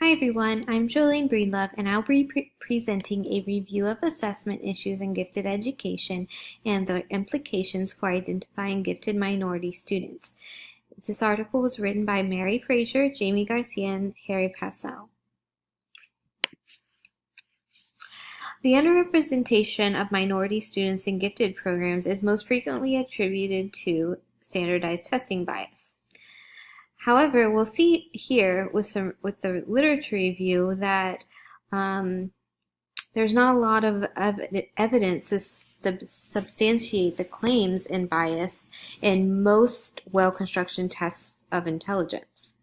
Hi everyone, I'm Jolene Breedlove and I'll be presenting a review of assessment issues in gifted education and their implications for identifying gifted minority students. This article was written by Mary Frazier, Jamie Garcia, and Harry Passell. The underrepresentation of minority students in gifted programs is most frequently attributed to standardized testing bias. However, we'll see here with the literature review that there's not a lot of evidence to substantiate the claims in bias in most well-constructed tests of intelligence.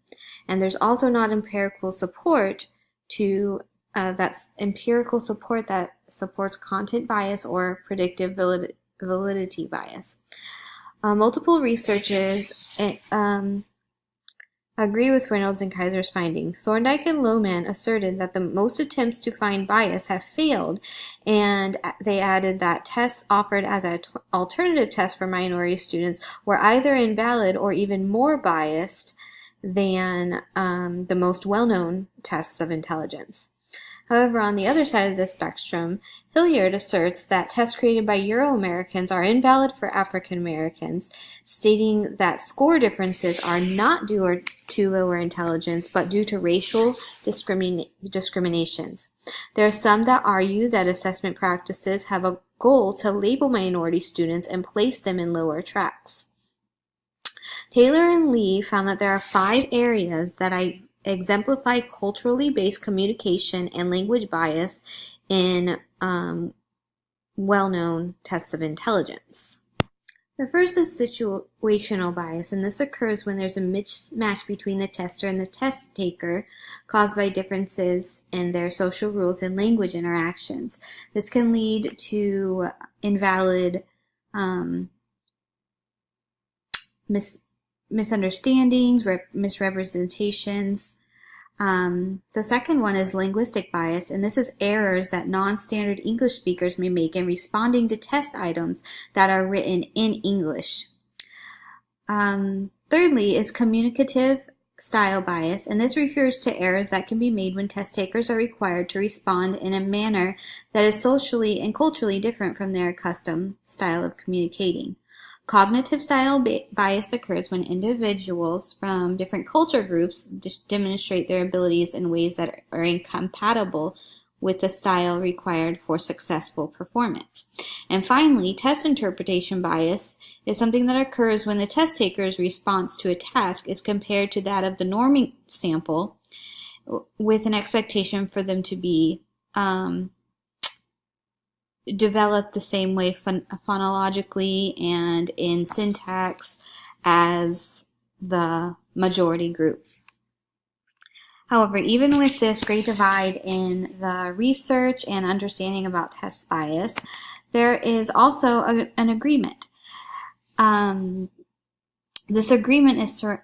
And there's also not empirical support that supports content bias or predictive validity bias. Multiple researchers agree with Reynolds and Kaiser's finding. Thorndike and Lohman asserted that the most attempts to find bias have failed, and they added that tests offered as an alternative test for minority students were either invalid or even more biased than the most well-known tests of intelligence. However, on the other side of the spectrum, Hilliard asserts that tests created by Euro-Americans are invalid for African Americans, stating that score differences are not due to lower intelligence, but due to racial discriminations. There are some that argue that assessment practices have a goal to label minority students and place them in lower tracks. Taylor and Lee found that there are 5 areas that exemplify culturally based communication and language bias in well-known tests of intelligence. The first is situational bias, and this occurs when there's a mismatch between the tester and the test taker caused by differences in their social rules and language interactions. This can lead to invalid misunderstandings, misrepresentations. The second one is linguistic bias, and this is errors that non-standard English speakers may make in responding to test items that are written in English. Thirdly is communicative style bias, and this refers to errors that can be made when test takers are required to respond in a manner that is socially and culturally different from their accustomed style of communicating. Cognitive style bias occurs when individuals from different culture groups demonstrate their abilities in ways that are incompatible with the style required for successful performance. And finally, test interpretation bias is something that occurs when the test taker's response to a task is compared to that of the norming sample with an expectation for them to be developed the same way phonologically and in syntax as the majority group. However, even with this great divide in the research and understanding about test bias, there is also an agreement. This agreement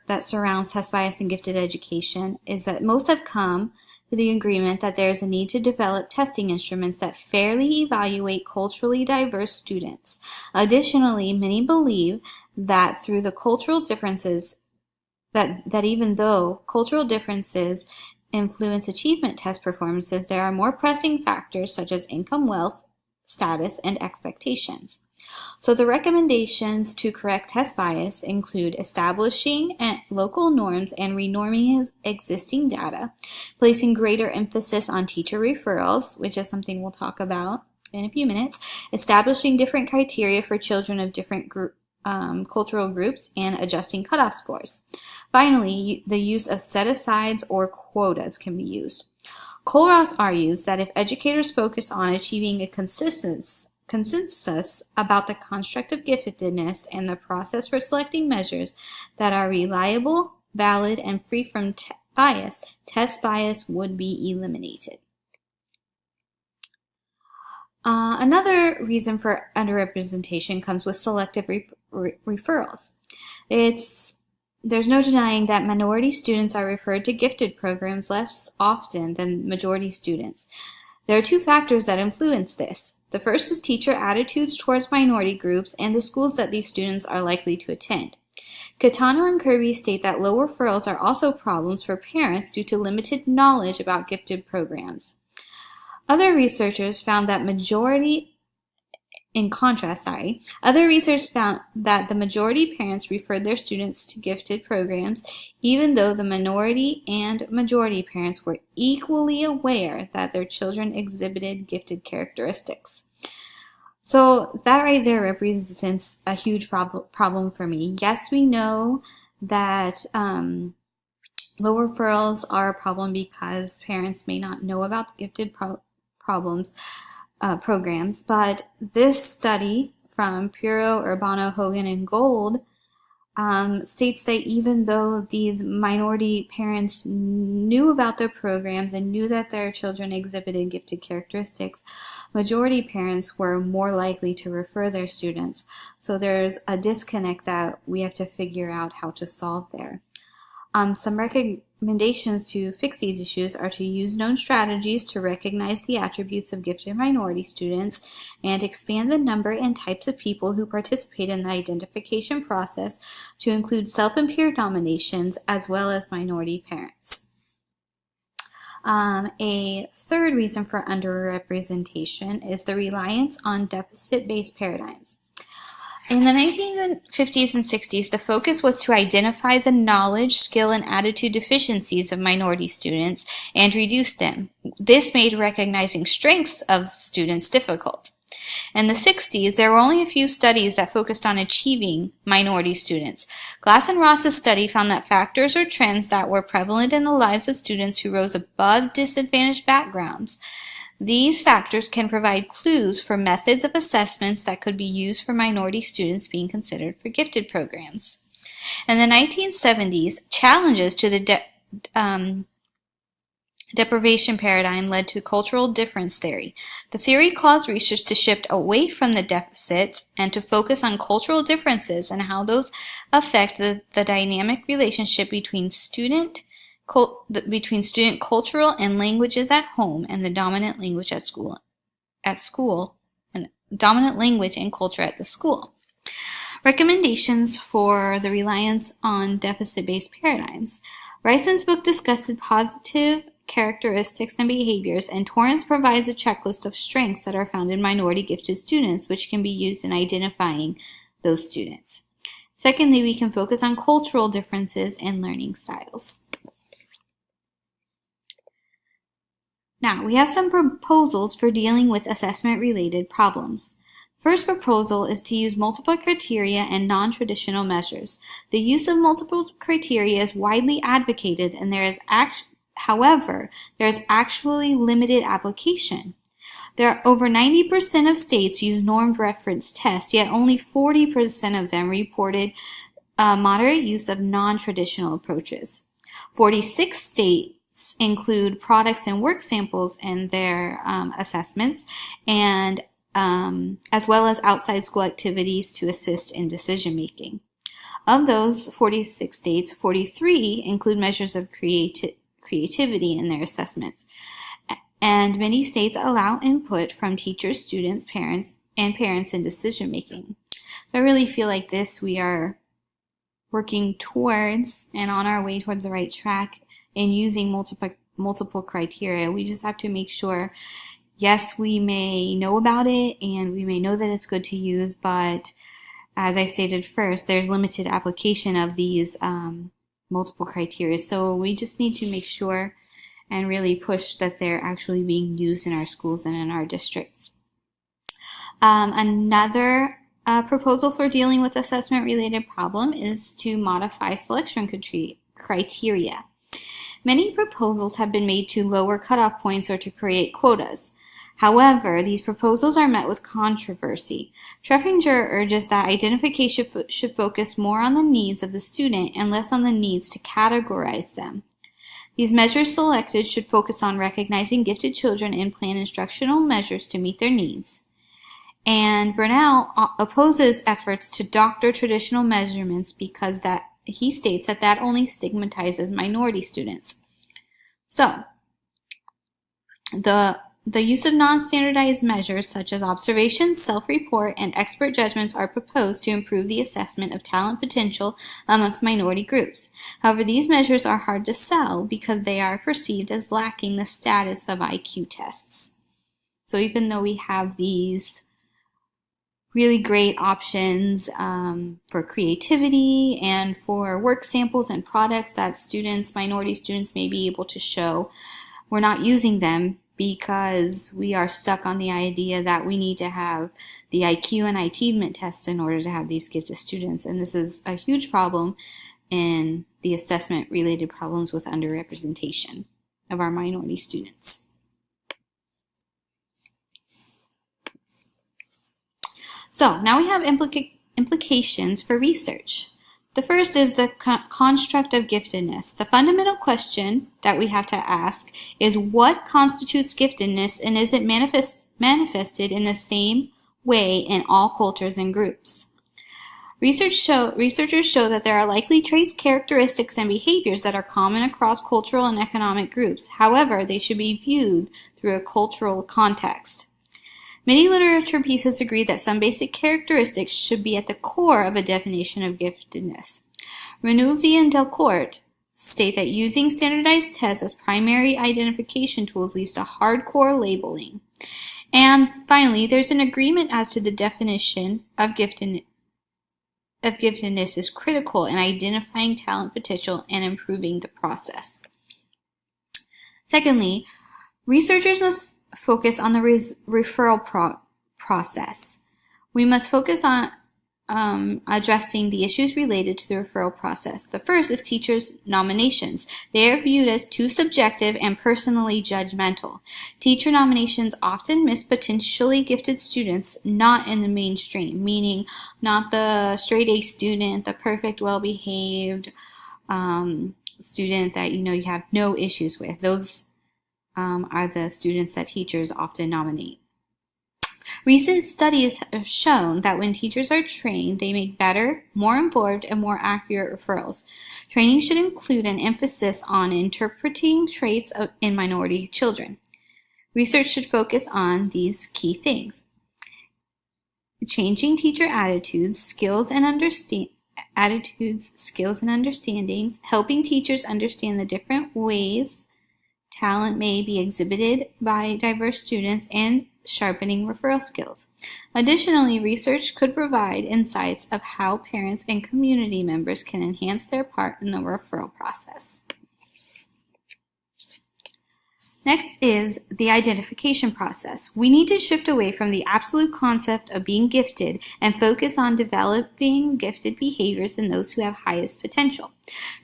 that surrounds test bias in gifted education is that most have come to the agreement that there is a need to develop testing instruments that fairly evaluate culturally diverse students. Additionally, many believe that through the cultural differences, that even though cultural differences influence achievement test performances, there are more pressing factors such as income, wealth, status, and expectations. So the recommendations to correct test bias include establishing local norms and renorming existing data, placing greater emphasis on teacher referrals, which is something we'll talk about in a few minutes, establishing different criteria for children of different cultural groups, and adjusting cutoff scores. Finally, the use of set-asides or quotas can be used. Kohlroas argues that if educators focus on achieving a consensus about the construct of giftedness and the process for selecting measures that are reliable, valid, and free from bias, test bias would be eliminated. Another reason for underrepresentation comes with selective referrals. There's no denying that minority students are referred to gifted programs less often than majority students. There are 2 factors that influence this. The first is teacher attitudes towards minority groups and the schools that these students are likely to attend. Catano and Kirby state that low referrals are also problems for parents due to limited knowledge about gifted programs. Other researchers found that other research found that the majority parents referred their students to gifted programs, even though the minority and majority parents were equally aware that their children exhibited gifted characteristics. So that right there represents a huge problem for me. Yes, we know that low referrals are a problem because parents may not know about the gifted programs, but this study from Puro, Urbano, Hogan, and Gold states that even though these minority parents knew about their programs and knew that their children exhibited gifted characteristics, majority parents were more likely to refer their students. So there's a disconnect that we have to figure out how to solve there. Some recommendations to fix these issues are to use known strategies to recognize the attributes of gifted minority students and expand the number and types of people who participate in the identification process to include self and peer nominations as well as minority parents. A third reason for underrepresentation is the reliance on deficit-based paradigms. In the 1950s and 60s, the focus was to identify the knowledge, skill, and attitude deficiencies of minority students and reduce them. This made recognizing strengths of students difficult. In the 60s, there were only a few studies that focused on achieving minority students. Glass and Ross's study found that factors or trends that were prevalent in the lives of students who rose above disadvantaged backgrounds. These factors can provide clues for methods of assessments that could be used for minority students being considered for gifted programs. In the 1970s, challenges to the deprivation paradigm led to cultural difference theory. The theory caused research to shift away from the deficit and to focus on cultural differences and how those affect the dynamic relationship between student cultural and languages at home and the dominant language at school, and dominant language and culture at the school. Recommendations for the reliance on deficit-based paradigms. Reisman's book discusses positive characteristics and behaviors, and Torrance provides a checklist of strengths that are found in minority gifted students, which can be used in identifying those students. Secondly, we can focus on cultural differences and learning styles. Now, we have some proposals for dealing with assessment-related problems. First proposal is to use multiple criteria and non-traditional measures. The use of multiple criteria is widely advocated, and however, there is actually limited application. There are over 90% of states use normed reference tests, yet only 40% of them reported moderate use of non-traditional approaches. 46 states include products and work samples in their assessments, and as well as outside school activities to assist in decision making. Of those 46 states, 43 include measures of creativity in their assessments, and many states allow input from teachers, students, parents in decision making. So I really feel like we are working towards and on our way towards the right track in using multiple criteria. We just have to make sure, yes, we may know about it and we may know that it's good to use, but as I stated first, there's limited application of these multiple criteria. So we just need to make sure and really push that they're actually being used in our schools and in our districts. Another proposal for dealing with assessment-related problem is to modify selection criteria. Many proposals have been made to lower cutoff points or to create quotas. However, these proposals are met with controversy. Treffinger urges that identification should focus more on the needs of the student and less on the needs to categorize them. These measures selected should focus on recognizing gifted children and plan instructional measures to meet their needs. And Brunel opposes efforts to doctor traditional measurements because he states that only stigmatizes minority students. So, the The use of non-standardized measures such as observations, self-report, and expert judgments are proposed to improve the assessment of talent potential amongst minority groups. However, these measures are hard to sell because they are perceived as lacking the status of IQ tests. So even though we have these really great options for creativity and for work samples and products that minority students may be able to show, we're not using them because we are stuck on the idea that we need to have the IQ and achievement tests in order to have these gifted students. And this is a huge problem in the assessment-related problems with underrepresentation of our minority students. So now we have implications for research. The first is the construct of giftedness. The fundamental question that we have to ask is what constitutes giftedness, and is it manifested in the same way in all cultures and groups? Researchers show that there are likely traits, characteristics, and behaviors that are common across cultural and economic groups. However, they should be viewed through a cultural context. Many literature pieces agree that some basic characteristics should be at the core of a definition of giftedness. Ranulzi and Delcourt state that using standardized tests as primary identification tools leads to hardcore labeling. And finally, there's an agreement as to the definition of giftedness is critical in identifying talent potential and improving the process. Secondly, researchers must focus on the referral process. We must focus on addressing the issues related to the referral process. The first is teachers' nominations. They are viewed as too subjective and personally judgmental. Teacher nominations often miss potentially gifted students not in the mainstream, meaning not the straight A student, the perfect, well-behaved student that you have no issues with. Those are the students that teachers often nominate. Recent studies have shown that when teachers are trained, they make better, more informed, and more accurate referrals. Training should include an emphasis on interpreting traits in minority children. Research should focus on these key things: changing teacher attitudes, skills and understandings, helping teachers understand the different ways talent may be exhibited by diverse students, and sharpening referral skills. Additionally, research could provide insights of how parents and community members can enhance their part in the referral process. Next is the identification process. We need to shift away from the absolute concept of being gifted and focus on developing gifted behaviors in those who have highest potential.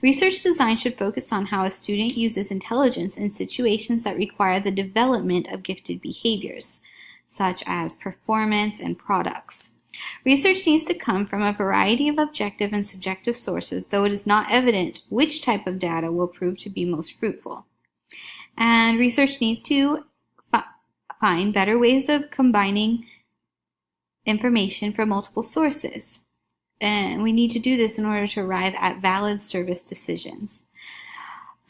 Research design should focus on how a student uses intelligence in situations that require the development of gifted behaviors, such as performance and products. Research needs to come from a variety of objective and subjective sources, though it is not evident which type of data will prove to be most fruitful. And research needs to find better ways of combining information from multiple sources. And we need to do this in order to arrive at valid service decisions.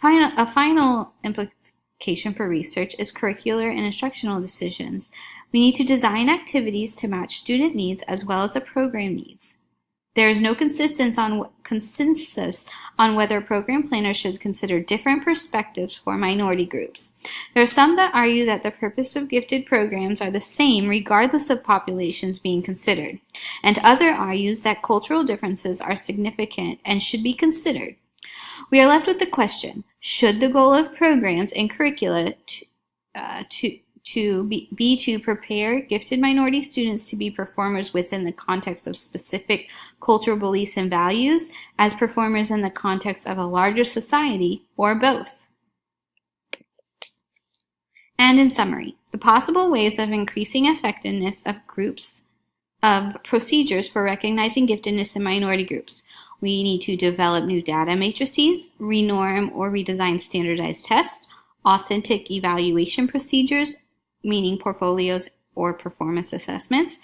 A final implication for research is curricular and instructional decisions. We need to design activities to match student needs as well as the program needs. There is no consensus on whether program planners should consider different perspectives for minority groups. There are some that argue that the purpose of gifted programs are the same regardless of populations being considered, and other argues that cultural differences are significant and should be considered. We are left with the question, should the goal of programs and curricula to prepare gifted minority students to be performers within the context of specific cultural beliefs and values, as performers in the context of a larger society, or both? And in summary, the possible ways of increasing effectiveness of procedures for recognizing giftedness in minority groups. We need to develop new data matrices, renorm or redesign standardized tests, authentic evaluation procedures, meaning portfolios or performance assessments,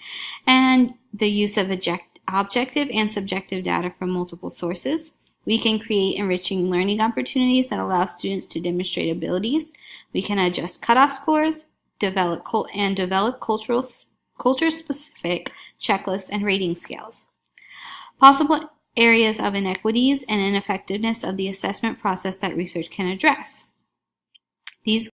and the use of objective and subjective data from multiple sources. We can create enriching learning opportunities that allow students to demonstrate abilities. We can adjust cutoff scores, develop culture-specific checklists and rating scales. Possible areas of inequities and ineffectiveness of the assessment process that research can address. These